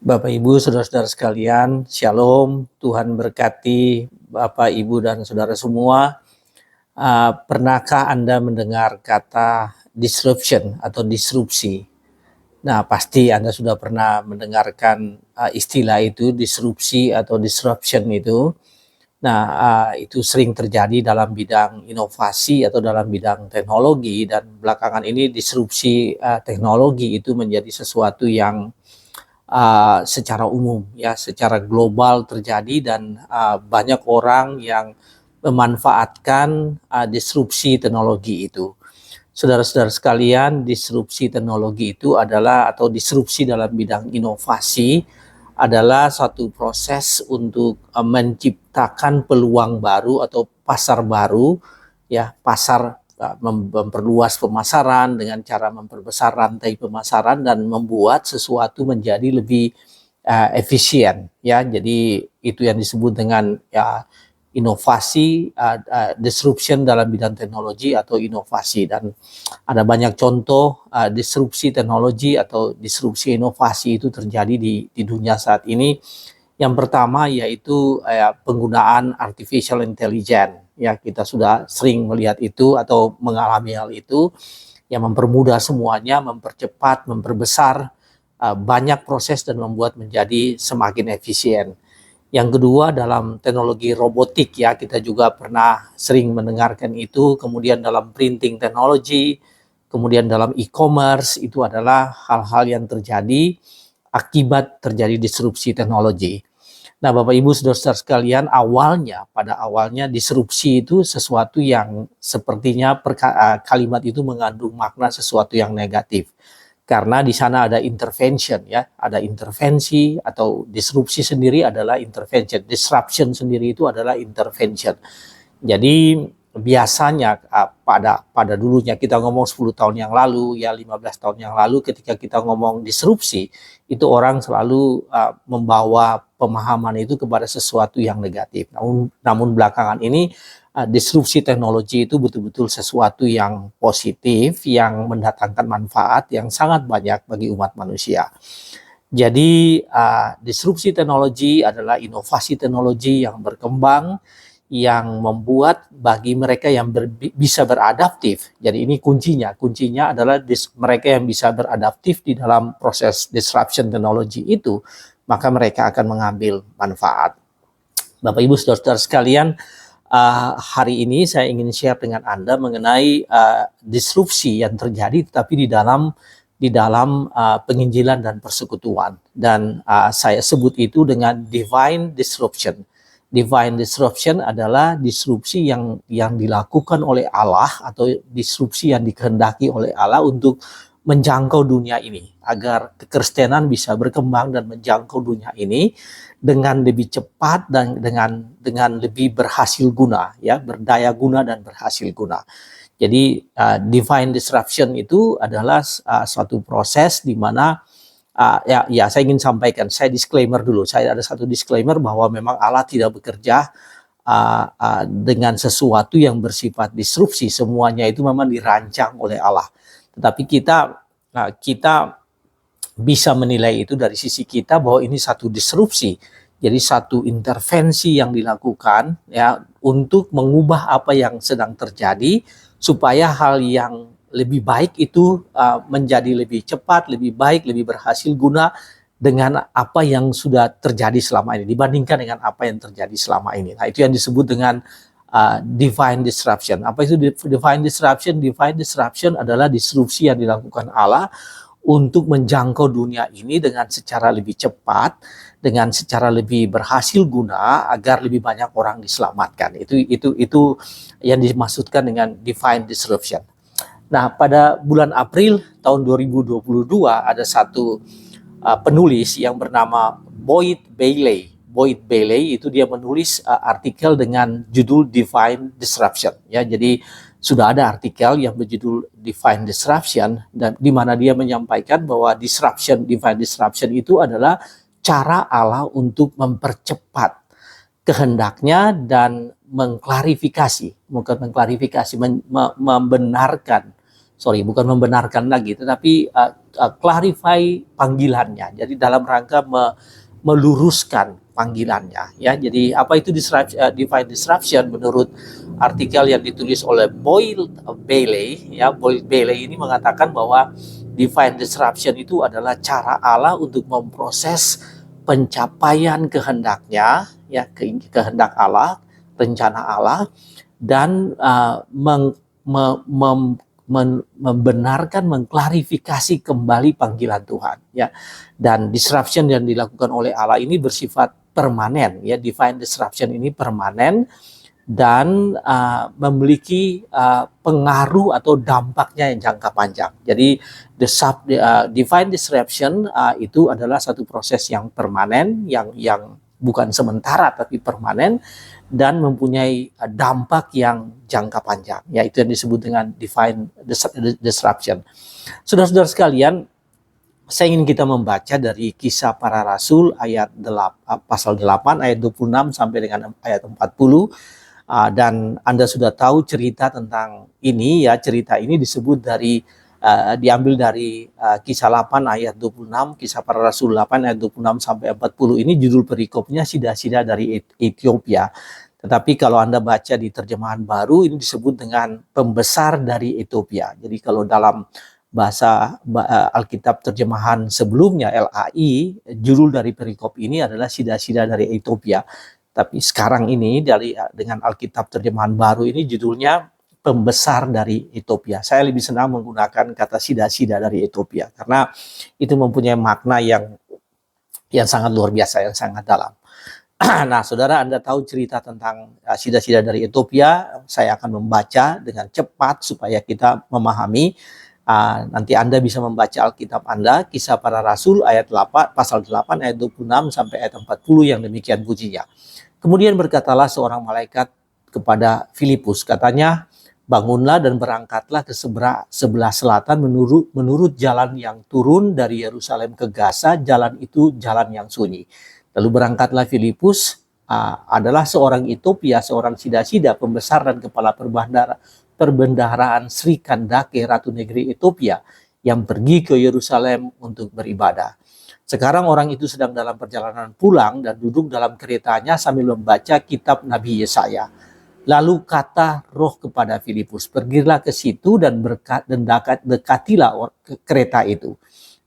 Bapak Ibu, saudara-saudara sekalian, Shalom, Tuhan berkati Bapak Ibu dan saudara semua. Pernahkah Anda mendengar kata disruption atau disrupsi? Nah, pasti Anda sudah pernah mendengarkan istilah itu, disrupsi atau disruption itu. Nah, itu sering terjadi dalam bidang inovasi atau dalam bidang teknologi, dan belakangan ini disrupsi teknologi itu menjadi sesuatu yang secara umum ya, secara global terjadi, dan banyak orang yang memanfaatkan disrupsi teknologi itu. Saudara-saudara sekalian, disrupsi teknologi itu adalah, atau disrupsi dalam bidang inovasi adalah satu proses untuk menciptakan peluang baru atau pasar baru, ya, pasar, memperluas pemasaran dengan cara memperbesar rantai pemasaran dan membuat sesuatu menjadi lebih efisien, ya. Jadi itu yang disebut dengan ya inovasi, disruption dalam bidang teknologi atau inovasi. Dan ada banyak contoh disrupsi teknologi atau disrupsi inovasi itu terjadi di dunia saat ini. Yang pertama yaitu penggunaan artificial intelligence. Ya, kita sudah sering melihat itu atau mengalami hal itu, yang mempermudah semuanya, mempercepat, memperbesar banyak proses dan membuat menjadi semakin efisien. Yang kedua, dalam teknologi robotik, ya, kita juga pernah sering mendengarkan itu. Kemudian dalam printing teknologi, kemudian dalam e-commerce, itu adalah hal-hal yang terjadi akibat terjadi disrupsi teknologi. Nah, Bapak Ibu saudara-saudara sekalian, pada awalnya disrupsi itu sesuatu yang sepertinya kalimat itu mengandung makna sesuatu yang negatif. Karena di sana ada intervention, ya, ada intervensi, atau disrupsi sendiri adalah intervention, disruption sendiri itu adalah intervention. Jadi biasanya pada dulunya, kita ngomong 10 tahun yang lalu, ya 15 tahun yang lalu, ketika kita ngomong disrupsi, itu orang selalu membawa pemahaman itu kepada sesuatu yang negatif. Namun belakangan ini disrupsi teknologi itu betul-betul sesuatu yang positif, yang mendatangkan manfaat yang sangat banyak bagi umat manusia. Jadi disrupsi teknologi adalah inovasi teknologi yang berkembang, yang membuat bagi mereka yang bisa beradaptif. Jadi ini kuncinya adalah mereka yang bisa beradaptif di dalam proses disruption teknologi itu, maka mereka akan mengambil manfaat. Bapak Ibu saudara-saudara sekalian, hari ini saya ingin share dengan Anda mengenai disrupsi yang terjadi tetapi di dalam penginjilan dan persekutuan, dan saya sebut itu dengan divine disruption. Divine disruption adalah disrupsi yang dilakukan oleh Allah, atau disrupsi yang dikehendaki oleh Allah untuk menjangkau dunia ini, agar kekristenan bisa berkembang dan menjangkau dunia ini dengan lebih cepat dan dengan lebih berhasil guna, ya, berdaya guna dan berhasil guna. Jadi divine disruption itu adalah suatu proses di mana saya ingin sampaikan, saya disclaimer dulu. Saya ada satu disclaimer bahwa memang Allah tidak bekerja dengan sesuatu yang bersifat disrupsi. Semuanya itu memang dirancang oleh Allah. Tetapi kita bisa menilai itu dari sisi kita bahwa ini satu disrupsi. Jadi satu intervensi yang dilakukan, ya, untuk mengubah apa yang sedang terjadi supaya hal yang lebih baik itu menjadi lebih cepat, lebih baik, lebih berhasil guna dengan apa yang sudah terjadi selama ini dibandingkan dengan apa yang terjadi selama ini. Nah, itu yang disebut dengan divine disruption. Apa itu divine disruption? Divine disruption adalah disrupsi yang dilakukan Allah untuk menjangkau dunia ini dengan secara lebih cepat, dengan secara lebih berhasil guna, agar lebih banyak orang diselamatkan. Itu yang dimaksudkan dengan divine disruption. Nah, pada bulan April tahun 2022 ada satu penulis yang bernama Boyd Bailey. Boyd Bailey itu dia menulis artikel dengan judul Divine Disruption. Ya, jadi sudah ada artikel yang berjudul Divine Disruption, dan di mana dia menyampaikan bahwa divine disruption itu adalah cara Allah untuk mempercepat kehendaknya dan membenarkan bukan membenarkan lagi, tetapi clarify panggilannya. Jadi dalam rangka meluruskan panggilannya, ya. Jadi apa itu divine disruption menurut artikel yang ditulis oleh Boyle Bailey, ya. Boyle Bailey ini mengatakan bahwa divine disruption itu adalah cara Allah untuk memproses pencapaian kehendaknya, ya, kehendak Allah, rencana Allah, dan membenarkan, mengklarifikasi kembali panggilan Tuhan, ya. Dan disruption yang dilakukan oleh Allah ini bersifat permanen, ya. Divine disruption ini permanen dan memiliki pengaruh atau dampaknya yang jangka panjang. Jadi divine disruption itu adalah satu proses yang permanen, yang bukan sementara tapi permanen, dan mempunyai dampak yang jangka panjang. Ya, itu yang disebut dengan divine disruption. Saudara-saudara sekalian, saya ingin kita membaca dari Kisah Para Rasul pasal 8 ayat 26 sampai dengan ayat 40. Dan Anda sudah tahu cerita tentang ini, ya. Cerita ini disebut diambil dari Kisah 8 ayat 26, Kisah Para Rasul 8 ayat 26 sampai 40. Ini judul perikopnya sida-sida dari Ethiopia. Tetapi kalau Anda baca di terjemahan baru, ini disebut dengan pembesar dari Ethiopia. Jadi kalau dalam bahasa Alkitab terjemahan sebelumnya, LAI, judul dari perikop ini adalah sida-sida dari Ethiopia. Tapi sekarang ini dengan Alkitab terjemahan baru ini judulnya pembesar dari Ethiopia. Saya lebih senang menggunakan kata sida-sida dari Ethiopia karena itu mempunyai makna yang sangat luar biasa, yang sangat dalam. Nah, saudara, Anda tahu cerita tentang sida-sida dari Ethiopia. Saya akan membaca dengan cepat supaya kita memahami. Nanti Anda bisa membaca Alkitab Anda, Kisah Para Rasul ayat 8, pasal 8 ayat 26 sampai ayat 40 yang demikian bunyinya. Kemudian berkatalah seorang malaikat kepada Filipus, katanya, bangunlah dan berangkatlah ke sebelah selatan menurut jalan yang turun dari Yerusalem ke Gaza, jalan itu jalan yang sunyi. Lalu berangkatlah Filipus, adalah seorang Ethiopia, seorang sida-sida, pembesar dan kepala perbendaharaan Sri Kandake, Ratu Negeri Ethiopia, yang pergi ke Yerusalem untuk beribadah. Sekarang orang itu sedang dalam perjalanan pulang dan duduk dalam keretanya sambil membaca kitab Nabi Yesaya. Lalu kata Roh kepada Filipus, pergilah ke situ dan dekatilah kereta itu.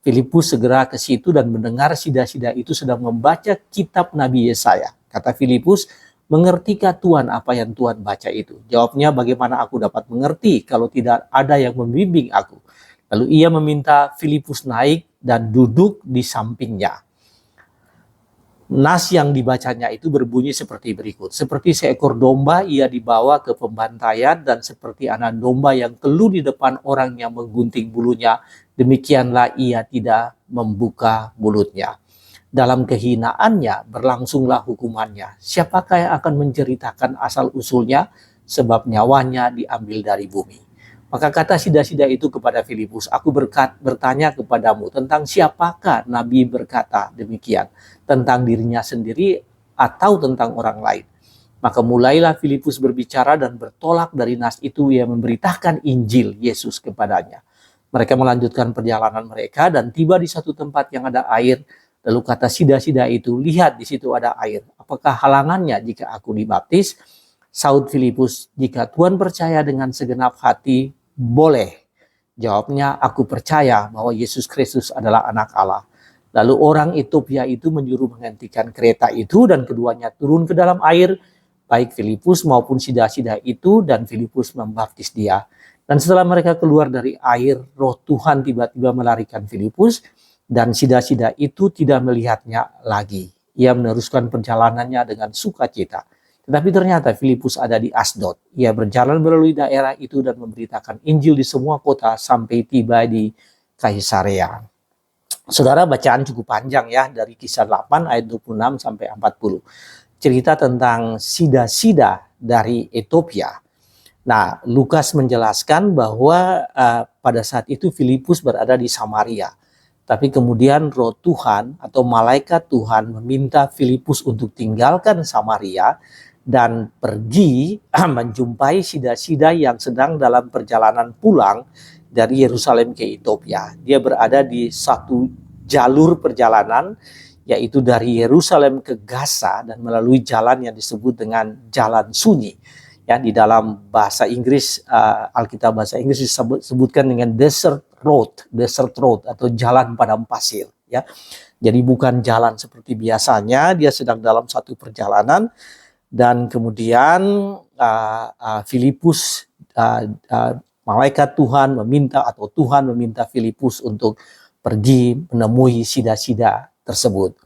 Filipus segera ke situ dan mendengar sida-sida itu sedang membaca kitab Nabi Yesaya. Kata Filipus, mengertikah Tuhan apa yang Tuhan baca itu? Jawabnya, bagaimana aku dapat mengerti kalau tidak ada yang membimbing aku? Lalu ia meminta Filipus naik dan duduk di sampingnya. Nas yang dibacanya itu berbunyi seperti berikut. Seperti seekor domba ia dibawa ke pembantaian, dan seperti anak domba yang keluh di depan orang yang menggunting bulunya, demikianlah ia tidak membuka mulutnya. Dalam kehinaannya berlangsunglah hukumannya. Siapakah yang akan menceritakan asal-usulnya? Sebab nyawanya diambil dari bumi. Maka kata sida-sida itu kepada Filipus, aku bertanya kepadamu tentang siapakah Nabi berkata demikian, tentang dirinya sendiri atau tentang orang lain. Maka mulailah Filipus berbicara dan bertolak dari nas itu, ia memberitakan Injil Yesus kepadanya. Mereka melanjutkan perjalanan mereka dan tiba di satu tempat yang ada air. Lalu kata sida-sida itu, lihat di situ ada air. Apakah halangannya jika aku dibaptis? Saud Filipus, jika Tuhan percaya dengan segenap hati, boleh. Jawabnya, aku percaya bahwa Yesus Kristus adalah anak Allah. Lalu orang Ethiopia itu menyuruh menghentikan kereta itu dan keduanya turun ke dalam air, baik Filipus maupun sida-sida itu, dan Filipus membaptis dia. Dan setelah mereka keluar dari air, Roh Tuhan tiba-tiba melarikan Filipus, dan sida-sida itu tidak melihatnya lagi. Ia meneruskan perjalanannya dengan sukacita. Tetapi ternyata Filipus ada di Asdod. Ia berjalan melalui daerah itu dan memberitakan Injil di semua kota sampai tiba di Kaisarea. Saudara, bacaan cukup panjang ya, dari Kisah 8 ayat 26 sampai 40. Cerita tentang sida-sida dari Ethiopia. Nah, Lukas menjelaskan bahwa pada saat itu Filipus berada di Samaria. Tapi kemudian Roh Tuhan atau malaikat Tuhan meminta Filipus untuk tinggalkan Samaria dan pergi menjumpai sida-sida yang sedang dalam perjalanan pulang dari Yerusalem ke Ethiopia. Dia berada di satu jalur perjalanan, yaitu dari Yerusalem ke Gaza dan melalui jalan yang disebut dengan jalan sunyi. Ya, di dalam bahasa Inggris, Alkitab bahasa Inggris disebutkan dengan desert road atau jalan padang pasir. Ya, jadi bukan jalan seperti biasanya. Dia sedang dalam satu perjalanan dan kemudian Filipus, malaikat Tuhan meminta atau Tuhan meminta Filipus untuk pergi menemui sida-sida tersebut.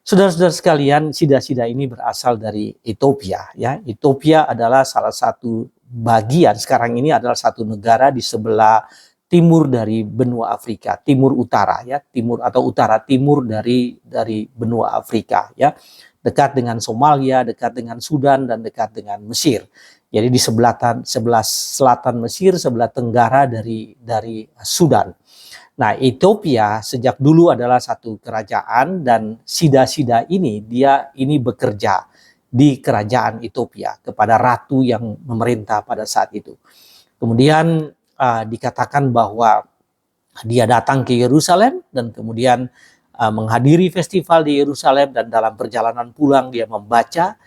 Saudara-saudara sekalian, sida-sida ini berasal dari Ethiopia. Ya, Ethiopia adalah salah satu bagian, sekarang ini adalah satu negara di sebelah timur dari benua Afrika, timur utara, ya, timur atau utara timur dari benua Afrika, ya, dekat dengan Somalia, dekat dengan Sudan dan dekat dengan Mesir. Jadi di sebelah selatan Mesir, sebelah tenggara dari Sudan. Nah, Ethiopia sejak dulu adalah satu kerajaan dan sida-sida ini bekerja di kerajaan Ethiopia kepada ratu yang memerintah pada saat itu. Kemudian dikatakan bahwa dia datang ke Yerusalem dan kemudian menghadiri festival di Yerusalem, dan dalam perjalanan pulang dia membaca,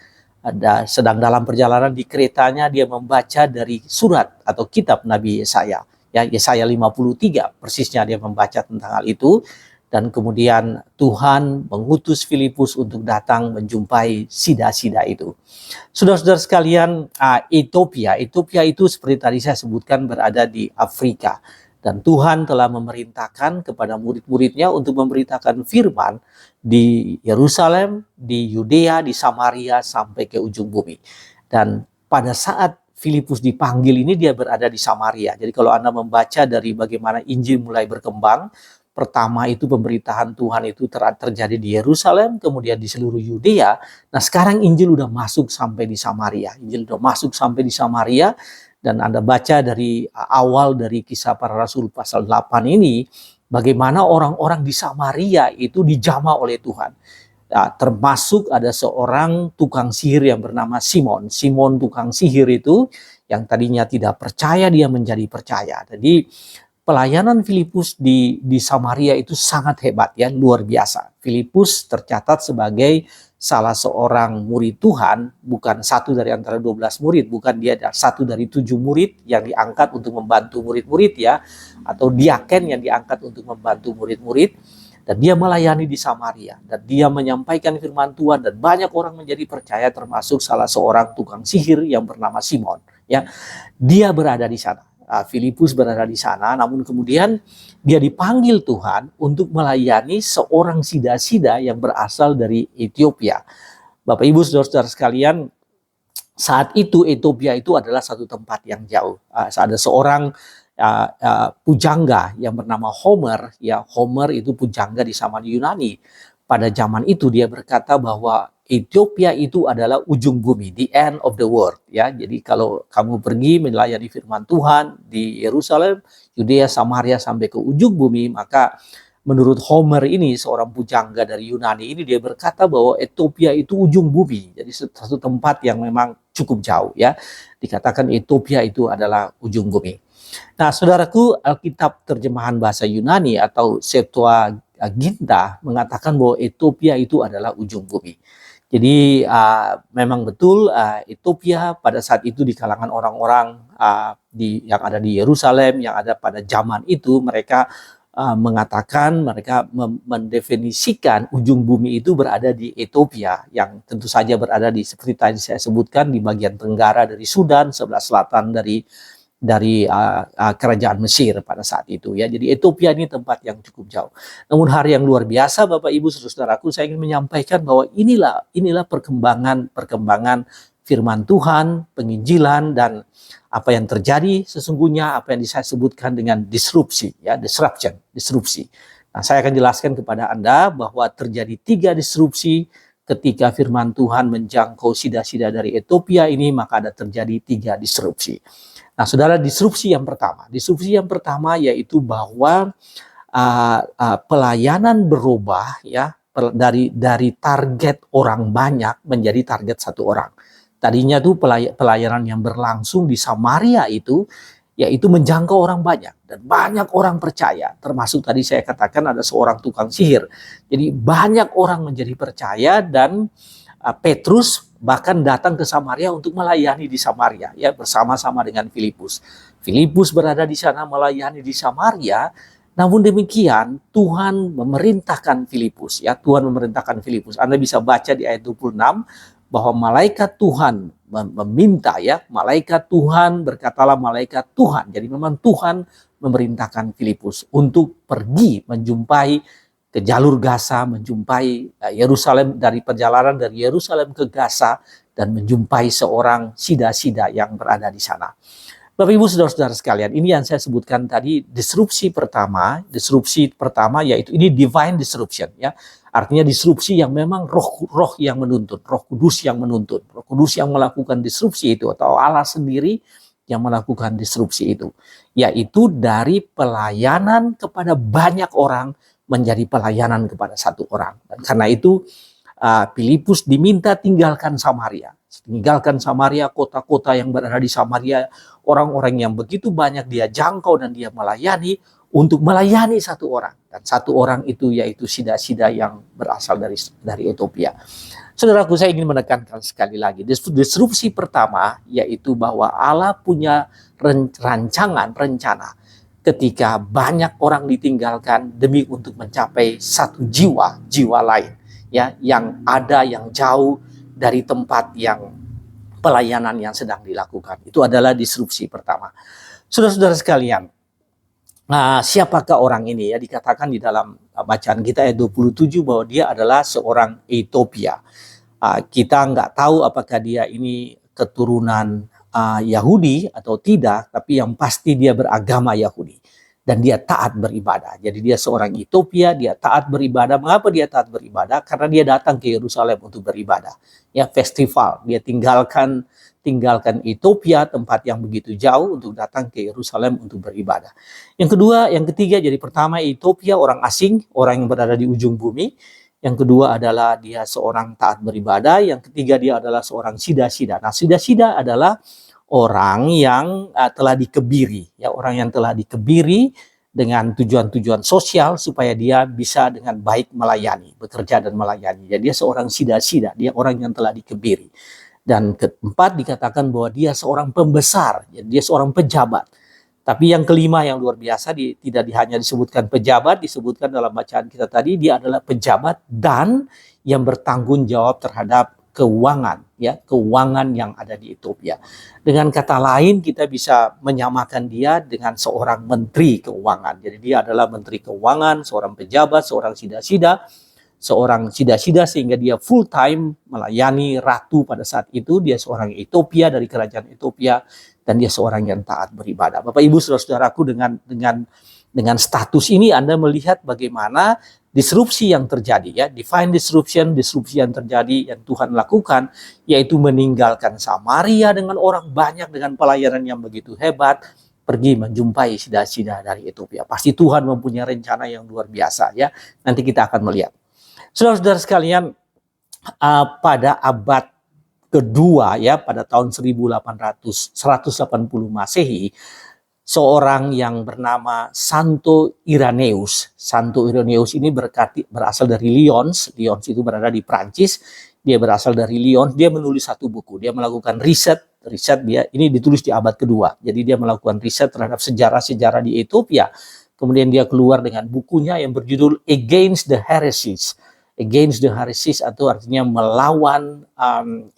sedang dalam perjalanan di keretanya dia membaca dari surat atau kitab Nabi Yesaya. Ya, Yesaya 53 persisnya dia membaca tentang hal itu, dan kemudian Tuhan mengutus Filipus untuk datang menjumpai sida-sida itu. Saudara-saudara sekalian, Ethiopia itu seperti tadi saya sebutkan berada di Afrika, dan Tuhan telah memerintahkan kepada murid-muridnya untuk memberitakan firman di Yerusalem, di Yudea, di Samaria sampai ke ujung bumi. Dan pada saat Filipus dipanggil ini dia berada di Samaria. Jadi kalau Anda membaca dari bagaimana Injil mulai berkembang, pertama itu pemberitaan Tuhan itu terjadi di Yerusalem, kemudian di seluruh Yudea. Nah, sekarang Injil udah masuk sampai di Samaria. Injil udah masuk sampai di Samaria, dan Anda baca dari awal dari Kisah Para Rasul pasal 8 ini, bagaimana orang-orang di Samaria itu dijamah oleh Tuhan. Termasuk ada seorang tukang sihir yang bernama Simon. Simon tukang sihir itu yang tadinya tidak percaya, dia menjadi percaya. Jadi pelayanan Filipus di Samaria itu sangat hebat, ya, luar biasa. Filipus tercatat sebagai salah seorang murid Tuhan, bukan satu dari antara 12 murid, bukan dia satu dari 7 murid yang diangkat untuk membantu murid-murid, ya, atau diaken yang diangkat untuk membantu murid-murid. Dan dia melayani di Samaria, dan dia menyampaikan firman Tuhan, dan banyak orang menjadi percaya, termasuk salah seorang tukang sihir yang bernama Simon. Ya, dia berada di sana. Filipus berada di sana, namun kemudian dia dipanggil Tuhan untuk melayani seorang sida-sida yang berasal dari Ethiopia. Bapak Ibu saudara-saudara sekalian, saat itu Ethiopia itu adalah satu tempat yang jauh. Ada seorang pujangga yang bernama Homer, ya, Homer itu pujangga di zaman Yunani. Pada zaman itu dia berkata bahwa Ethiopia itu adalah ujung bumi, the end of the world, ya. Jadi kalau kamu pergi melayani firman Tuhan di Yerusalem, Yudea, Samaria sampai ke ujung bumi, maka menurut Homer ini, seorang pujangga dari Yunani ini, dia berkata bahwa Ethiopia itu ujung bumi. Jadi satu tempat yang memang cukup jauh, ya. Dikatakan Ethiopia itu adalah ujung bumi. Nah, saudaraku, Alkitab terjemahan bahasa Yunani atau Septuaginta mengatakan bahwa Ethiopia itu adalah ujung bumi. Jadi memang betul Ethiopia pada saat itu di kalangan orang-orang yang ada di Yerusalem, yang ada pada zaman itu, mereka mengatakan, mereka mendefinisikan ujung bumi itu berada di Ethiopia, yang tentu saja berada di, seperti tadi saya sebutkan, di bagian tenggara dari Sudan, sebelah selatan dari kerajaan Mesir pada saat itu, ya. Jadi Ethiopia ini tempat yang cukup jauh. Namun hari yang luar biasa Bapak Ibu saudaraku, saya ingin menyampaikan bahwa inilah perkembangan firman Tuhan, penginjilan, dan apa yang terjadi sesungguhnya, apa yang saya sebutkan dengan disrupsi, ya, disrupsi. Nah, saya akan jelaskan kepada Anda bahwa terjadi 3 disrupsi ketika firman Tuhan menjangkau sida-sida dari Ethiopia ini, maka ada terjadi 3 disrupsi. Nah, saudara, disrupsi yang pertama yaitu bahwa pelayanan berubah, ya, dari target orang banyak menjadi target 1 orang. Tadinya tuh pelayanan yang berlangsung di Samaria itu, yaitu menjangkau orang banyak. Dan banyak orang percaya, termasuk tadi saya katakan ada seorang tukang sihir. Jadi banyak orang menjadi percaya dan Petrus bahkan datang ke Samaria untuk melayani di Samaria, ya, bersama-sama dengan Filipus. Filipus berada di sana melayani di Samaria. Namun demikian Tuhan memerintahkan Filipus, ya, Tuhan memerintahkan Filipus. Anda bisa baca di ayat 26 bahwa malaikat Tuhan meminta, ya, malaikat Tuhan, berkatalah malaikat Tuhan. Jadi memang Tuhan memerintahkan Filipus untuk pergi menjumpai ke jalur Gaza, menjumpai Yerusalem, dari perjalanan dari Yerusalem ke Gaza, dan menjumpai seorang sida-sida yang berada di sana. Bapak Ibu Saudara-saudara sekalian, ini yang saya sebutkan tadi, disrupsi pertama yaitu ini divine disruption, ya. Artinya disrupsi yang memang roh yang menuntut, Roh Kudus yang menuntut, Roh Kudus yang melakukan disrupsi itu, atau Allah sendiri yang melakukan disrupsi itu, yaitu dari pelayanan kepada banyak orang menjadi pelayanan kepada satu orang. Dan karena itu Filipus diminta tinggalkan Samaria. Tinggalkan Samaria, kota-kota yang berada di Samaria, orang-orang yang begitu banyak dia jangkau dan dia melayani, untuk melayani satu orang. Dan satu orang itu yaitu sida-sida yang berasal dari Ethiopia. Saudaraku, saya ingin menekankan sekali lagi, disrupsi pertama yaitu bahwa Allah punya rencana ketika banyak orang ditinggalkan demi untuk mencapai satu jiwa lain, ya, yang jauh dari tempat yang pelayanan yang sedang dilakukan. Itu adalah disrupsi pertama. Saudara-saudara sekalian, siapakah orang ini? Ya, dikatakan di dalam bacaan kita ayat 27 bahwa dia adalah seorang Ethiopia. Kita nggak tahu apakah dia ini keturunan Yahudi atau tidak, tapi yang pasti dia beragama Yahudi. Dan dia taat beribadah. Jadi dia seorang Ethiopia, dia taat beribadah. Mengapa dia taat beribadah? Karena dia datang ke Yerusalem untuk beribadah. Ya, festival. Dia tinggalkan Ethiopia, tempat yang begitu jauh, untuk datang ke Yerusalem untuk beribadah. Yang ketiga, jadi pertama Ethiopia, orang asing, orang yang berada di ujung bumi. Yang kedua adalah dia seorang taat beribadah. Yang ketiga dia adalah seorang sida-sida. Nah, sida-sida adalah orang yang telah dikebiri, ya, orang yang telah dikebiri dengan tujuan-tujuan sosial supaya dia bisa dengan baik melayani, bekerja dan melayani. Jadi dia seorang sida-sida, dia orang yang telah dikebiri. Dan keempat dikatakan bahwa dia seorang pembesar, ya, dia seorang pejabat. Tapi yang kelima yang luar biasa, tidak hanya disebutkan pejabat, disebutkan dalam bacaan kita tadi, dia adalah pejabat dan yang bertanggung jawab terhadap keuangan, ya, keuangan yang ada di Ethiopia. Dengan kata lain, kita bisa menyamakan dia dengan seorang menteri keuangan. Jadi dia adalah menteri keuangan, seorang pejabat, seorang sida-sida sehingga dia full time melayani ratu pada saat itu. Dia seorang Ethiopia, dari kerajaan Ethiopia, dan dia seorang yang taat beribadah. Bapak Ibu Saudara-saudaraku, dengan status ini Anda melihat bagaimana disrupsi yang terjadi, ya, divine disruption yang terjadi yang Tuhan lakukan, yaitu meninggalkan Samaria dengan orang banyak, dengan pelayanan yang begitu hebat, pergi menjumpai sida-sida dari Ethiopia. Pasti Tuhan mempunyai rencana yang luar biasa, ya. Nanti kita akan melihat. Saudara-saudara sekalian, pada abad kedua, ya, pada tahun 180 Masehi, seorang yang bernama Santo Irenaeus ini berasal dari Lyons. Lyons itu berada di Prancis. Dia berasal dari Lyons. Dia menulis satu buku. Dia melakukan riset dia ini ditulis di abad kedua. Jadi dia melakukan riset terhadap sejarah-sejarah di Ethiopia. Kemudian dia keluar dengan bukunya yang berjudul Against the Heresies. Against the Heresies atau artinya melawan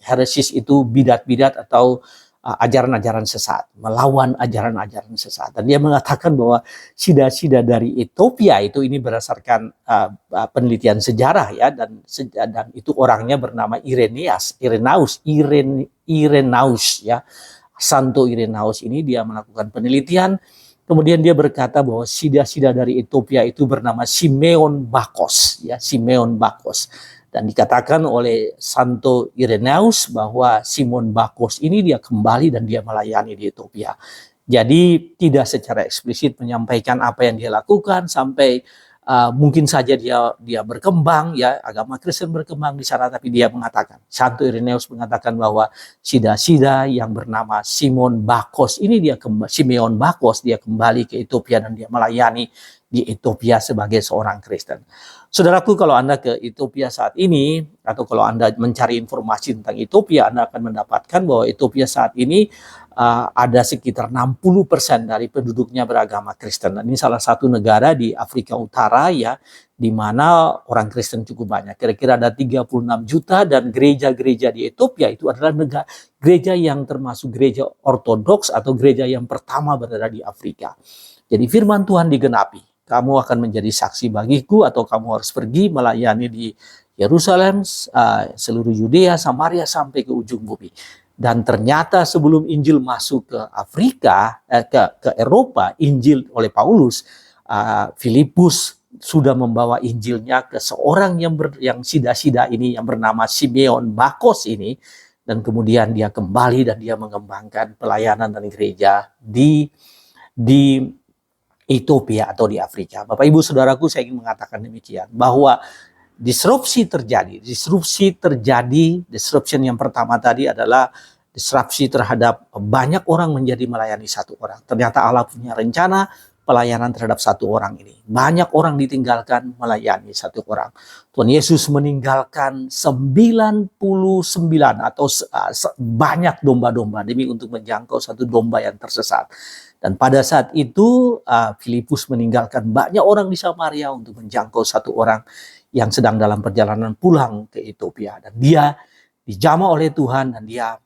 heresies, itu bidat-bidat atau ajaran-ajaran sesat, melawan ajaran-ajaran sesat. Dan dia mengatakan bahwa sida-sida dari Ethiopia itu ini berdasarkan penelitian sejarah, ya, dan itu orangnya bernama Irenaeus, ya. Santo Irenaeus ini dia melakukan penelitian. Kemudian dia berkata bahwa sida-sida dari Ethiopia itu bernama Simeon Bakos, ya, Simeon Bakos. Dan dikatakan oleh Santo Irenaeus bahwa Simon Bakos ini dia kembali dan dia melayani di Ethiopia. Jadi tidak secara eksplisit menyampaikan apa yang dia lakukan sampai mungkin saja dia berkembang, ya, agama Kristen berkembang di sana, tapi dia mengatakan, Santo Irenaeus mengatakan bahwa sida-sida yang bernama Simeon Bakos ini Simeon Bakos dia kembali ke Ethiopia dan dia melayani di Ethiopia sebagai seorang Kristen. Saudaraku, kalau Anda ke Ethiopia saat ini, atau kalau Anda mencari informasi tentang Ethiopia, Anda akan mendapatkan bahwa Ethiopia saat ini ada sekitar 60% dari penduduknya beragama Kristen. Dan ini salah satu negara di Afrika Utara, ya, di mana orang Kristen cukup banyak. Kira-kira ada 36 juta, dan gereja-gereja di Ethiopia itu adalah gereja yang termasuk gereja ortodoks atau gereja yang pertama berada di Afrika. Jadi firman Tuhan digenapi. Kamu akan menjadi saksi bagiku, atau kamu harus pergi melayani di Yerusalem, seluruh Yudea, Samaria, sampai ke ujung bumi. Dan ternyata sebelum Injil masuk ke Afrika, ke Eropa, Injil oleh Paulus, Filipus sudah membawa Injilnya ke seorang yang sida-sida ini, yang bernama Simeon Bakos ini, dan kemudian dia kembali dan dia mengembangkan pelayanan dan gereja di Ethiopia atau di Afrika. Bapak Ibu Saudaraku, saya ingin mengatakan demikian, bahwa disruption yang pertama tadi adalah disrupsi terhadap banyak orang menjadi melayani satu orang. Ternyata Allah punya rencana pelayanan terhadap satu orang ini. Banyak orang ditinggalkan melayani satu orang. Tuhan Yesus meninggalkan 99 atau banyak domba-domba demi untuk menjangkau satu domba yang tersesat. Dan pada saat itu Filipus meninggalkan banyak orang di Samaria untuk menjangkau satu orang yang sedang dalam perjalanan pulang ke Ethiopia, dan dia dijamah oleh Tuhan dan dia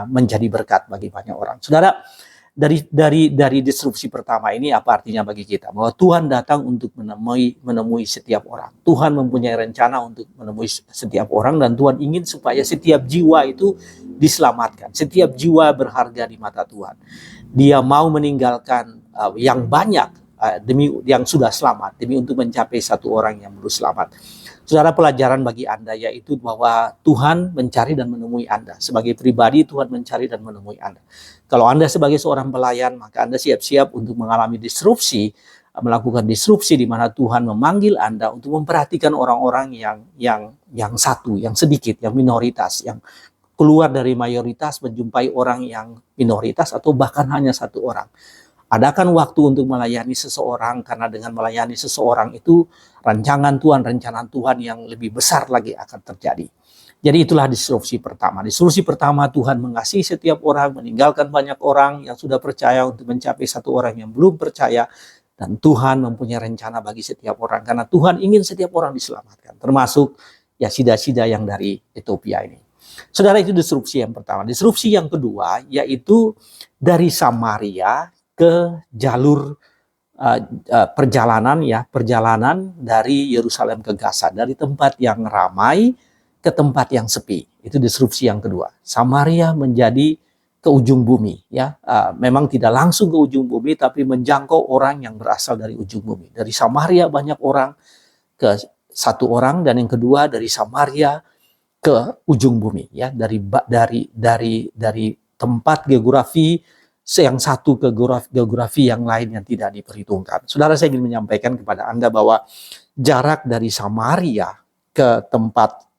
menjadi berkat bagi banyak orang. Saudara, dari disrupsi pertama ini apa artinya bagi kita? Bahwa Tuhan datang untuk menemui setiap orang. Tuhan mempunyai rencana untuk menemui setiap orang, dan Tuhan ingin supaya setiap jiwa itu diselamatkan. Setiap jiwa berharga di mata Tuhan. Dia mau meninggalkan yang banyak demi yang sudah selamat, demi untuk mencapai satu orang yang belum selamat. Saudara, pelajaran bagi Anda yaitu bahwa Tuhan mencari dan menemui Anda. Sebagai pribadi, Tuhan mencari dan menemui Anda. Kalau Anda sebagai seorang pelayan, maka Anda siap-siap untuk mengalami disrupsi, melakukan disrupsi di mana Tuhan memanggil Anda untuk memperhatikan orang-orang yang satu, yang sedikit, yang minoritas, yang keluar dari mayoritas menjumpai orang yang minoritas atau bahkan hanya satu orang. Adakan waktu untuk melayani seseorang, karena dengan melayani seseorang itu rancangan Tuhan, rencana Tuhan yang lebih besar lagi akan terjadi. Jadi itulah disrupsi pertama. Disrupsi pertama, Tuhan mengasihi setiap orang, meninggalkan banyak orang yang sudah percaya untuk mencapai satu orang yang belum percaya. Dan Tuhan mempunyai rencana bagi setiap orang, karena Tuhan ingin setiap orang diselamatkan, termasuk ya sida-sida yang dari Ethiopia ini. Saudara, itu disrupsi yang pertama. Disrupsi yang kedua yaitu dari Samaria ke jalur perjalanan dari Yerusalem ke Gaza, dari tempat yang ramai ke tempat yang sepi. Itu disrupsi yang kedua. Samaria menjadi ke ujung bumi, ya. Memang tidak langsung ke ujung bumi, tapi menjangkau orang yang berasal dari ujung bumi. Dari Samaria banyak orang ke satu orang, dan yang kedua dari Samaria ke ujung bumi, ya. Dari tempat geografi yang satu ke geografi yang lain yang tidak diperhitungkan. Saudara, saya ingin menyampaikan kepada Anda bahwa jarak dari Samaria ke tempat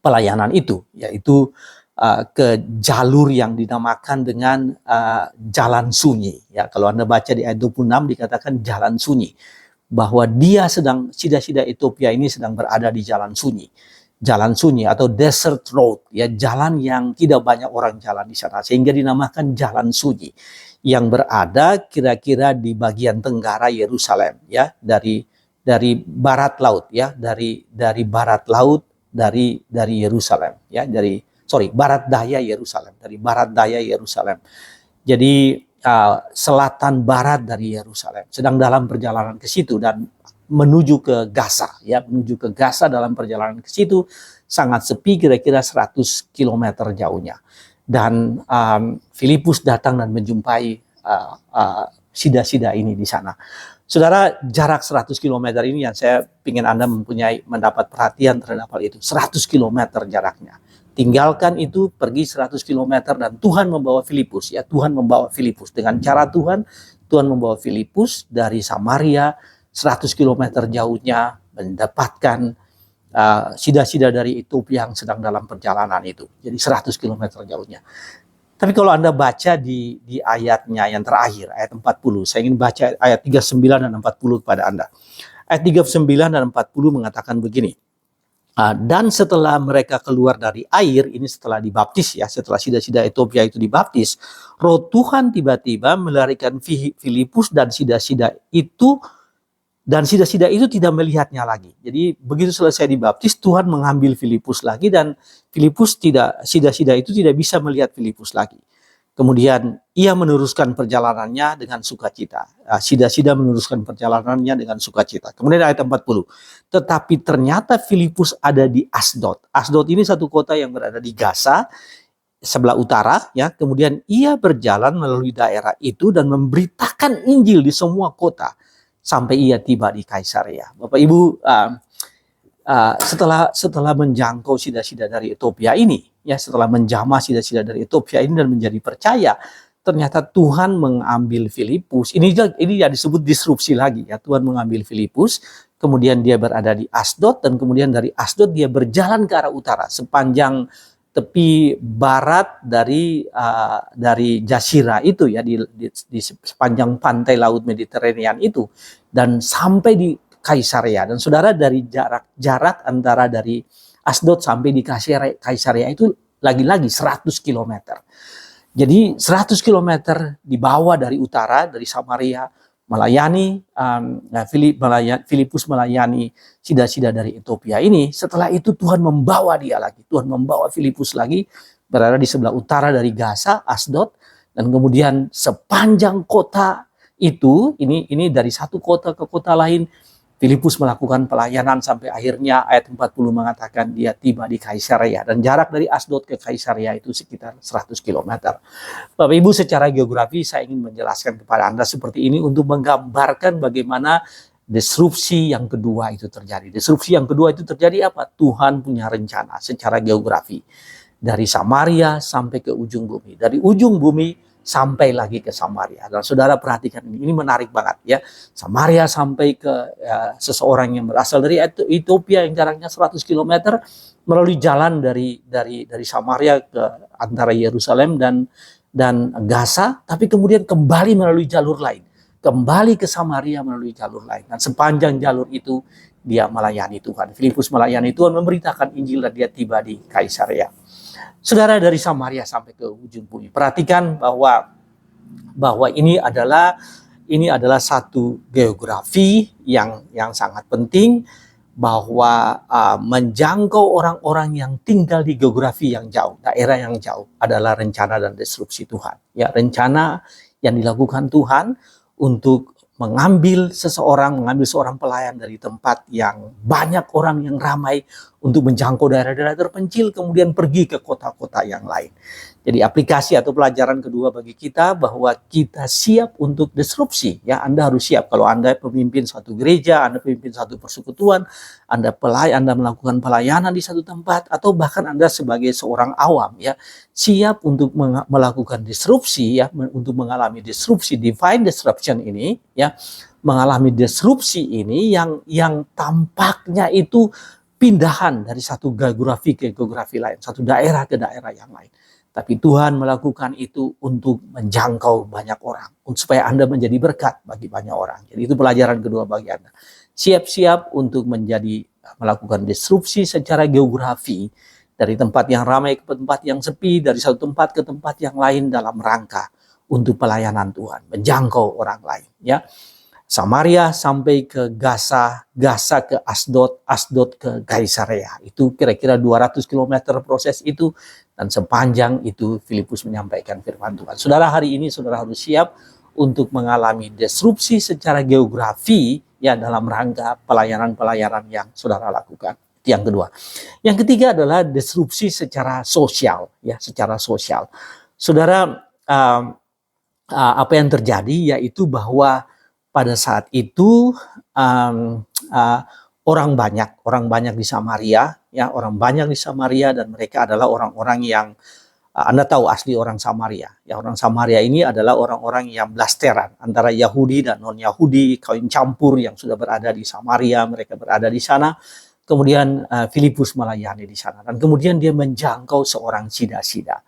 pelayanan itu, yaitu ke jalur yang dinamakan dengan jalan sunyi. Ya, kalau Anda baca di ayat 26 dikatakan jalan sunyi, bahwa sida-sida Ethiopia ini sedang berada di jalan sunyi. Jalan sunyi atau desert road, ya, jalan yang tidak banyak orang jalan di sana, sehingga dinamakan jalan sunyi, yang berada kira-kira di bagian tenggara Yerusalem, ya, dari barat laut, ya, dari barat laut dari Yerusalem, ya, barat daya Yerusalem, dari barat daya Yerusalem. Jadi selatan barat dari Yerusalem, sedang dalam perjalanan ke situ dan menuju ke Gaza, ya, menuju ke Gaza. Dalam perjalanan ke situ sangat sepi, kira-kira 100 km jauhnya. Dan Filipus datang dan menjumpai sida-sida ini di sana. Saudara, jarak 100 km ini yang saya ingin Anda mendapat perhatian terhadap hal itu. 100 km jaraknya. Tinggalkan itu, pergi 100 km, dan Tuhan membawa Filipus, ya, Tuhan membawa Filipus dengan cara Tuhan membawa Filipus dari Samaria 100 kilometer jauhnya mendapatkan sida-sida dari Ethiopia yang sedang dalam perjalanan itu. Jadi 100 kilometer jauhnya. Tapi kalau Anda baca di ayatnya yang terakhir, ayat 40, saya ingin baca ayat 39 dan 40 kepada Anda. Ayat 39 dan 40 mengatakan begini. Dan setelah mereka keluar dari air, ini setelah dibaptis ya, setelah sida-sida Ethiopia itu dibaptis, Roh Tuhan tiba-tiba melarikan Filipus dan sida-sida itu, dan sida-sida itu tidak melihatnya lagi. Jadi begitu selesai dibaptis, Tuhan mengambil Filipus lagi, dan Filipus tidak, sida-sida itu tidak bisa melihat Filipus lagi. Kemudian ia meneruskan perjalanannya dengan sukacita. Sida-sida meneruskan perjalanannya dengan sukacita. Kemudian ayat 40. Tetapi ternyata Filipus ada di Asdod. Asdod ini satu kota yang berada di Gaza, sebelah utara. Ya. Kemudian ia berjalan melalui daerah itu dan memberitakan Injil di semua kota. Sampai ia tiba di Kaisarea. Bapak Ibu, setelah menjangkau sida-sida dari Ethiopia ini, ya setelah menjamah sida-sida dari Ethiopia ini dan menjadi percaya, ternyata Tuhan mengambil Filipus. Ini yang disebut disrupsi lagi ya. Tuhan mengambil Filipus, kemudian dia berada di Asdod, dan kemudian dari Asdod dia berjalan ke arah utara sepanjang tepi barat dari Jazirah itu ya, di sepanjang pantai Laut Mediterranean itu, dan sampai di Kaisarea. Dan saudara, dari jarak antara dari Asdod sampai di Kaisarea itu lagi-lagi 100 km. Jadi 100 km dibawa dari utara, dari Samaria, melayani Filipus melayani sida-sida dari Ethiopia ini. Setelah itu Tuhan membawa dia lagi. Tuhan membawa Filipus lagi berada di sebelah utara dari Gaza, Asdod, dan kemudian sepanjang kota itu, ini dari satu kota ke kota lain, Filipus melakukan pelayanan sampai akhirnya ayat 40 mengatakan dia tiba di Kaisarea, dan jarak dari Asdod ke Kaisarea itu sekitar 100 km. Bapak Ibu, secara geografi saya ingin menjelaskan kepada Anda seperti ini untuk menggambarkan bagaimana disrupsi yang kedua itu terjadi. Disrupsi yang kedua itu terjadi apa? Tuhan punya rencana secara geografi. Dari Samaria sampai ke ujung bumi. Dari ujung bumi sampai lagi ke Samaria. Dan saudara perhatikan ini menarik banget ya. Samaria sampai ke seseorang yang berasal dari Ethiopia yang jaraknya 100 km melalui jalan dari Samaria ke antara Yerusalem dan Gaza, tapi kemudian kembali melalui jalur lain. Kembali ke Samaria melalui jalur lain. Dan sepanjang jalur itu dia melayani Tuhan. Filipus melayani Tuhan, memberitakan Injil, dan dia tiba di Kaisarea. Saudara, dari Samaria sampai ke ujung bumi. Perhatikan bahwa ini adalah satu geografi yang sangat penting, bahwa menjangkau orang-orang yang tinggal di geografi yang jauh, daerah yang jauh, adalah rencana dan disrupsi Tuhan. Ya, rencana yang dilakukan Tuhan untuk mengambil seorang pelayan dari tempat yang banyak orang yang ramai untuk menjangkau daerah-daerah terpencil, kemudian pergi ke kota-kota yang lain. Jadi aplikasi atau pelajaran kedua bagi kita bahwa kita siap untuk disrupsi. Ya, Anda harus siap. Kalau Anda pemimpin suatu gereja, Anda pemimpin satu persekutuan, Anda melakukan pelayanan di satu tempat, atau bahkan Anda sebagai seorang awam ya, siap untuk melakukan disrupsi ya, untuk mengalami disrupsi, divine disruption ini ya, mengalami disrupsi ini yang tampaknya itu pindahan dari satu geografi ke geografi lain, satu daerah ke daerah yang lain. Tapi Tuhan melakukan itu untuk menjangkau banyak orang, supaya Anda menjadi berkat bagi banyak orang. Jadi itu pelajaran kedua bagi Anda. Siap-siap untuk melakukan disrupsi secara geografi, dari tempat yang ramai ke tempat yang sepi, dari satu tempat ke tempat yang lain dalam rangka untuk pelayanan Tuhan, menjangkau orang lain. Ya, Samaria sampai ke Gaza, Gaza ke Asdod, Asdod ke Kaisarea. Itu kira-kira 200 km proses itu, dan sepanjang itu Filipus menyampaikan firman Tuhan. Saudara, hari ini saudara harus siap untuk mengalami disrupsi secara geografi ya, dalam rangka pelayanan-pelayanan yang saudara lakukan. Itu yang kedua. Yang ketiga adalah disrupsi secara sosial ya, secara sosial. Saudara, apa yang terjadi yaitu bahwa pada saat itu orang banyak di Samaria ya, orang banyak di Samaria, dan mereka adalah orang-orang yang Anda tahu asli orang Samaria. Ya, orang Samaria ini adalah orang-orang yang blasteran antara Yahudi dan non-Yahudi, kawin campur yang sudah berada di Samaria, mereka berada di sana. Kemudian Filipus melayani di sana. Dan kemudian dia menjangkau seorang sida-sida.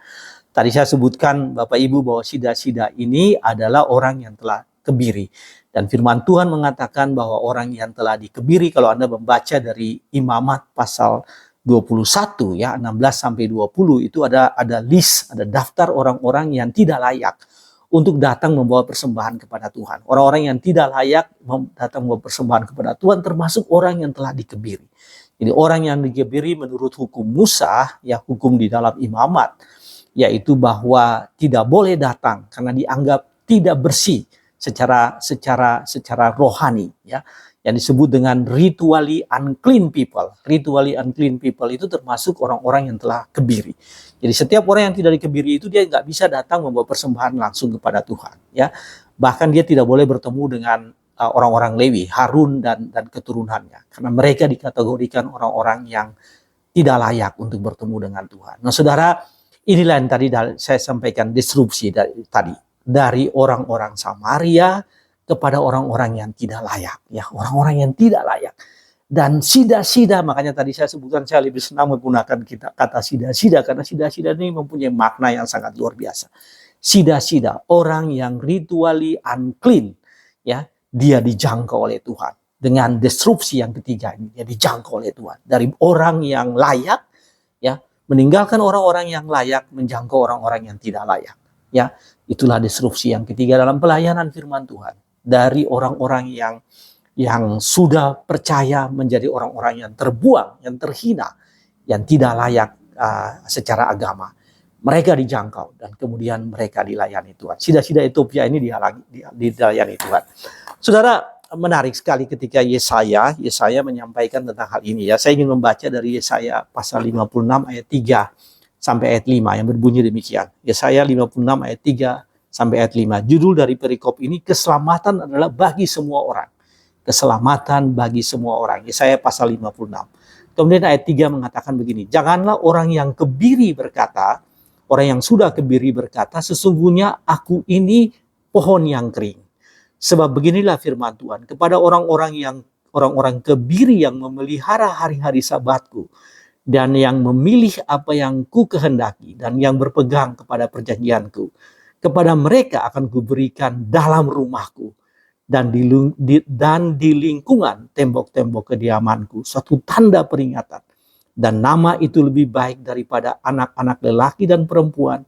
Tadi saya sebutkan Bapak Ibu bahwa sida-sida ini adalah orang yang telah kebiri. Dan firman Tuhan mengatakan bahwa orang yang telah dikebiri, kalau Anda membaca dari Imamat pasal 21 ya 16 sampai 20 itu ada list, ada daftar orang-orang yang tidak layak untuk datang membawa persembahan kepada Tuhan. Orang-orang yang tidak layak datang membawa persembahan kepada Tuhan termasuk orang yang telah dikebiri. Jadi orang yang dikebiri menurut hukum Musa, ya hukum di dalam Imamat, yaitu bahwa tidak boleh datang karena dianggap tidak bersih secara rohani, ya. Yang disebut dengan ritually unclean people. Ritually unclean people itu termasuk orang-orang yang telah kebiri. Jadi setiap orang yang tidak dikebiri itu dia nggak bisa datang membawa persembahan langsung kepada Tuhan. Ya, bahkan dia tidak boleh bertemu dengan orang-orang Lewi, Harun dan keturunannya, karena mereka dikategorikan orang-orang yang tidak layak untuk bertemu dengan Tuhan. Nah, saudara, inilah yang tadi saya sampaikan disrupsi dari orang-orang Samaria kepada orang-orang yang tidak layak, ya, orang-orang yang tidak layak. Dan sida-sida, makanya tadi saya sebutkan, saya lebih senang menggunakan kata sida-sida, karena sida-sida ini mempunyai makna yang sangat luar biasa. Sida-sida, orang yang ritually unclean, ya, dia dijangkau oleh Tuhan. Dengan disrupsi yang ketiga ini, dia dijangkau oleh Tuhan. Dari orang yang layak, ya, meninggalkan orang-orang yang layak, menjangkau orang-orang yang tidak layak. Ya, itulah disrupsi yang ketiga dalam pelayanan firman Tuhan. Dari orang-orang yang sudah percaya menjadi orang-orang yang terbuang, yang terhina, yang tidak layak secara agama. Mereka dijangkau dan kemudian mereka dilayani Tuhan. Sida-sida Ethiopia ini dilayani Tuhan. Saudara, menarik sekali ketika Yesaya menyampaikan tentang hal ini. Ya, saya ingin membaca dari Yesaya pasal 56 ayat 3 sampai ayat 5 yang berbunyi demikian. Yesaya 56 ayat 3 sampai ayat 5. Judul dari perikop ini, keselamatan adalah bagi semua orang. Keselamatan bagi semua orang. Yesaya pasal 56. Kemudian ayat 3 mengatakan begini, janganlah orang yang kebiri berkata, orang yang sudah kebiri berkata, sesungguhnya aku ini pohon yang kering. Sebab beginilah firman Tuhan kepada orang-orang kebiri yang memelihara hari-hari Sabatku dan yang memilih apa yang ku kehendaki dan yang berpegang kepada perjanjianku. Kepada mereka akan kuberikan dalam rumahku dan di lingkungan tembok-tembok kediamanku suatu tanda peringatan. Dan nama itu lebih baik daripada anak-anak lelaki dan perempuan.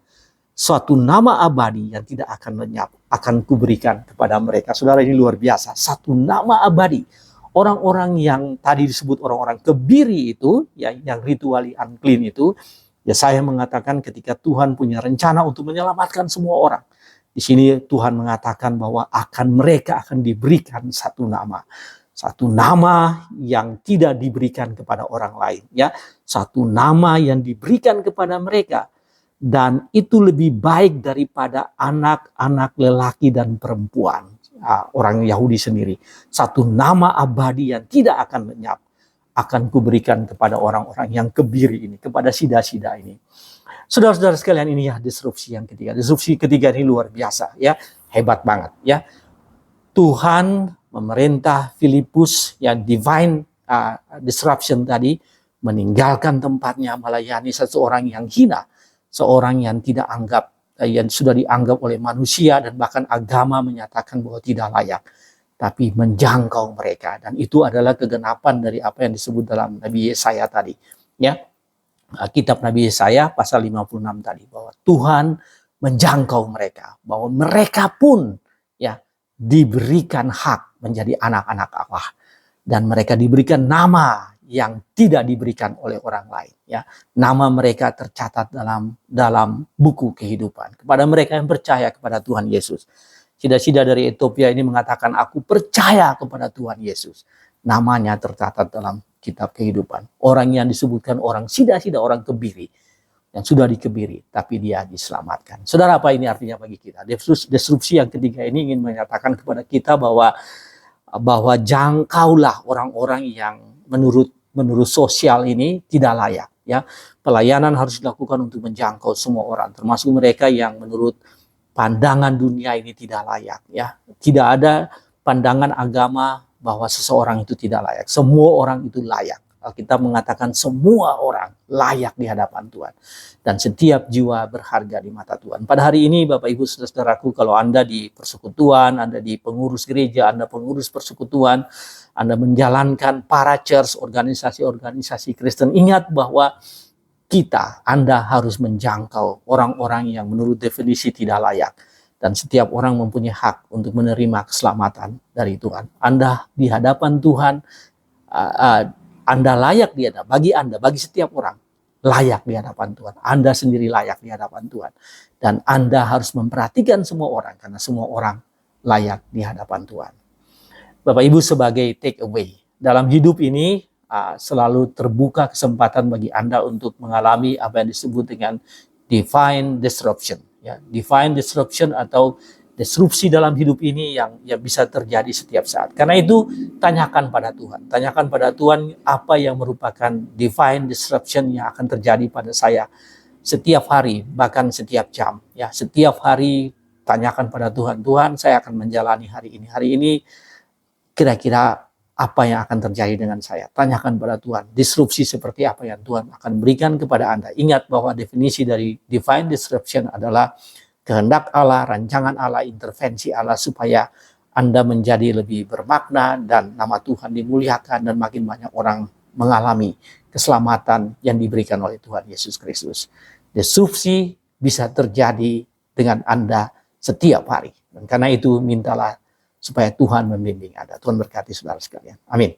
Suatu nama abadi yang tidak akan lenyap akan kuberikan kepada mereka. Saudara, ini luar biasa. Satu nama abadi. Orang-orang yang tadi disebut orang-orang kebiri itu, ya, yang ritually unclean itu, ya, saya mengatakan ketika Tuhan punya rencana untuk menyelamatkan semua orang. Di sini Tuhan mengatakan bahwa mereka akan diberikan satu nama. Satu nama yang tidak diberikan kepada orang lain. Ya, satu nama yang diberikan kepada mereka. Dan itu lebih baik daripada anak-anak lelaki dan perempuan. Orang Yahudi sendiri. Satu nama abadi yang tidak akan lenyap akan kuberikan kepada orang-orang yang kebiri ini, kepada sida-sida ini. Saudara-saudara sekalian, ini ya disrupsi yang ketiga. Disrupsi ketiga ini luar biasa, ya, hebat banget, ya. Tuhan memerintah Filipus yang divine disruption tadi meninggalkan tempatnya melayani seseorang yang hina, seorang yang tidak anggap, yang sudah dianggap oleh manusia dan bahkan agama menyatakan bahwa tidak layak, tapi menjangkau mereka. Dan itu adalah kegenapan dari apa yang disebut dalam Nabi Yesaya tadi. Ya, kitab Nabi Yesaya pasal 56 tadi, bahwa Tuhan menjangkau mereka, bahwa mereka pun, ya, diberikan hak menjadi anak-anak Allah, dan mereka diberikan nama yang tidak diberikan oleh orang lain. Ya, nama mereka tercatat dalam buku kehidupan kepada mereka yang percaya kepada Tuhan Yesus. Sida-sida dari Ethiopia ini mengatakan, aku percaya kepada Tuhan Yesus. Namanya tercatat dalam kitab kehidupan. Orang yang disebutkan orang sida-sida, orang kebiri, yang sudah dikebiri, tapi dia diselamatkan. Saudara, apa ini artinya bagi kita? Disrupsi yang ketiga ini ingin menyatakan kepada kita bahwa jangkaulah orang-orang yang menurut sosial ini tidak layak. Ya, pelayanan harus dilakukan untuk menjangkau semua orang, termasuk mereka yang menurut pandangan dunia ini tidak layak. Ya, tidak ada pandangan agama bahwa seseorang itu tidak layak. Semua orang itu layak. Kita mengatakan semua orang layak di hadapan Tuhan. Dan setiap jiwa berharga di mata Tuhan. Pada hari ini Bapak Ibu Saudaraku, kalau Anda di persekutuan, Anda di pengurus gereja, Anda pengurus persekutuan, Anda menjalankan para church, organisasi-organisasi Kristen, ingat bahwa Anda harus menjangkau orang-orang yang menurut definisi tidak layak. Dan setiap orang mempunyai hak untuk menerima keselamatan dari Tuhan. Anda di hadapan Tuhan, Anda layak di hadapan, bagi setiap orang layak di hadapan Tuhan. Anda sendiri layak di hadapan Tuhan. Dan Anda harus memperhatikan semua orang, karena semua orang layak di hadapan Tuhan. Bapak Ibu, sebagai take away, dalam hidup ini selalu terbuka kesempatan bagi Anda untuk mengalami apa yang disebut dengan divine disruption. Ya, divine disruption atau disrupsi dalam hidup ini yang bisa terjadi setiap saat. Karena itu tanyakan pada Tuhan. Tanyakan pada Tuhan apa yang merupakan divine disruption yang akan terjadi pada saya setiap hari, bahkan setiap jam. Ya, setiap hari tanyakan pada Tuhan. Tuhan, saya akan menjalani hari ini. Hari ini kira-kira apa yang akan terjadi dengan saya? Tanyakan pada Tuhan. Disrupsi seperti apa yang Tuhan akan berikan kepada Anda. Ingat bahwa definisi dari divine disruption adalah kehendak Allah, rancangan Allah, intervensi Allah supaya Anda menjadi lebih bermakna dan nama Tuhan dimuliakan dan makin banyak orang mengalami keselamatan yang diberikan oleh Tuhan Yesus Kristus. Disrupsi bisa terjadi dengan Anda setiap hari. Dan karena itu mintalah supaya Tuhan membimbing Anda. Tuhan berkati saudara sekalian. Amin.